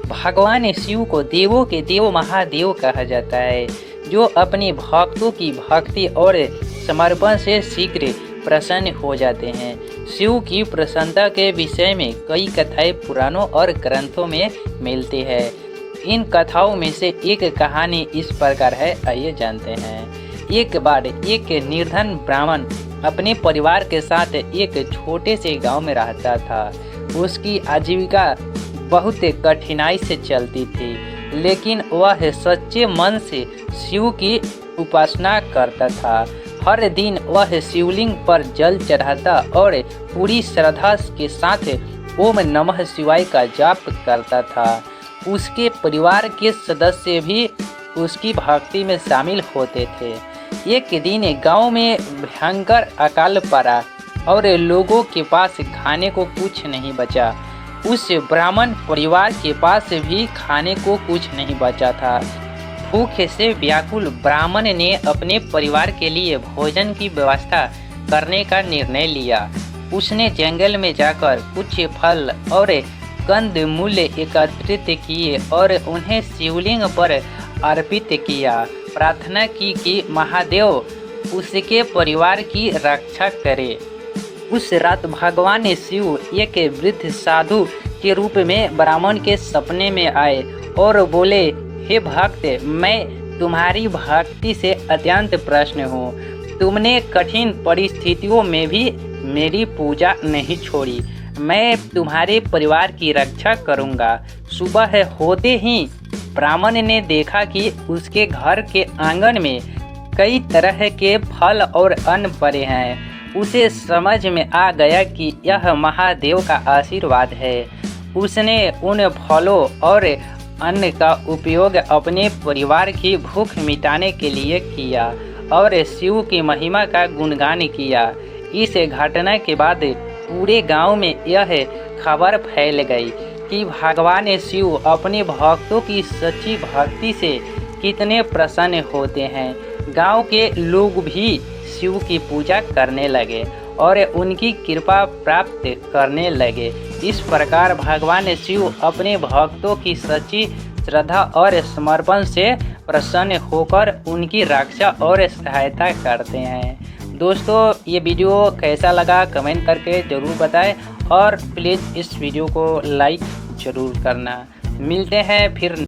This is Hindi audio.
भगवान शिव को देवों के देव महादेव कहा जाता है, जो अपने भक्तों की भक्ति और समर्पण से शीघ्र प्रसन्न हो जाते हैं। शिव की प्रसन्नता के विषय में कई कथाएं पुराणों और ग्रंथों में मिलती है। इन कथाओं में से एक कहानी इस प्रकार है, आइए जानते हैं। एक बार एक निर्धन ब्राह्मण अपने परिवार के साथ एक छोटे से गांव में रहता था। उसकी आजीविका बहुत कठिनाई से चलती थी, लेकिन वह सच्चे मन से शिव की उपासना करता था। हर दिन वह शिवलिंग पर जल चढ़ाता और पूरी श्रद्धा के साथ ओम नमः शिवाय का जाप करता था। उसके परिवार के सदस्य भी उसकी भक्ति में शामिल होते थे। एक दिन गांव में भयंकर अकाल पड़ा और लोगों के पास खाने को कुछ नहीं बचा। उस ब्राह्मण परिवार के पास भी खाने को कुछ नहीं बचा था। भूख से व्याकुल ब्राह्मण ने अपने परिवार के लिए भोजन की व्यवस्था करने का निर्णय लिया। उसने जंगल में जाकर कुछ फल और कंद मूल्य एकत्रित किए और उन्हें शिवलिंग पर अर्पित किया। प्रार्थना की कि महादेव उसके परिवार की रक्षा करे। उस रात भगवान शिव एक वृद्ध साधु के रूप में ब्राह्मण के सपने में आए और बोले, हे भक्त, मैं तुम्हारी भक्ति से अत्यंत प्रसन्न हूँ। तुमने कठिन परिस्थितियों में भी मेरी पूजा नहीं छोड़ी। मैं तुम्हारे परिवार की रक्षा करूँगा। सुबह होते ही ब्राह्मण ने देखा कि उसके घर के आंगन में कई तरह के फल और अन्न पड़े हैं। उसे समझ में आ गया कि यह महादेव का आशीर्वाद है। उसने उन फलों और अन्न का उपयोग अपने परिवार की भूख मिटाने के लिए किया और शिव की महिमा का गुणगान किया। इस घटना के बाद पूरे गांव में यह खबर फैल गई कि भगवान शिव अपने भक्तों की सच्ची भक्ति से कितने प्रसन्न होते हैं। गांव के लोग भी शिव की पूजा करने लगे और उनकी कृपा प्राप्त करने लगे। इस प्रकार भगवान शिव अपने भक्तों की सच्ची श्रद्धा और समर्पण से प्रसन्न होकर उनकी रक्षा और सहायता करते हैं। दोस्तों, ये वीडियो कैसा लगा कमेंट करके ज़रूर बताएं और प्लीज़ इस वीडियो को लाइक ज़रूर करना। मिलते हैं फिर।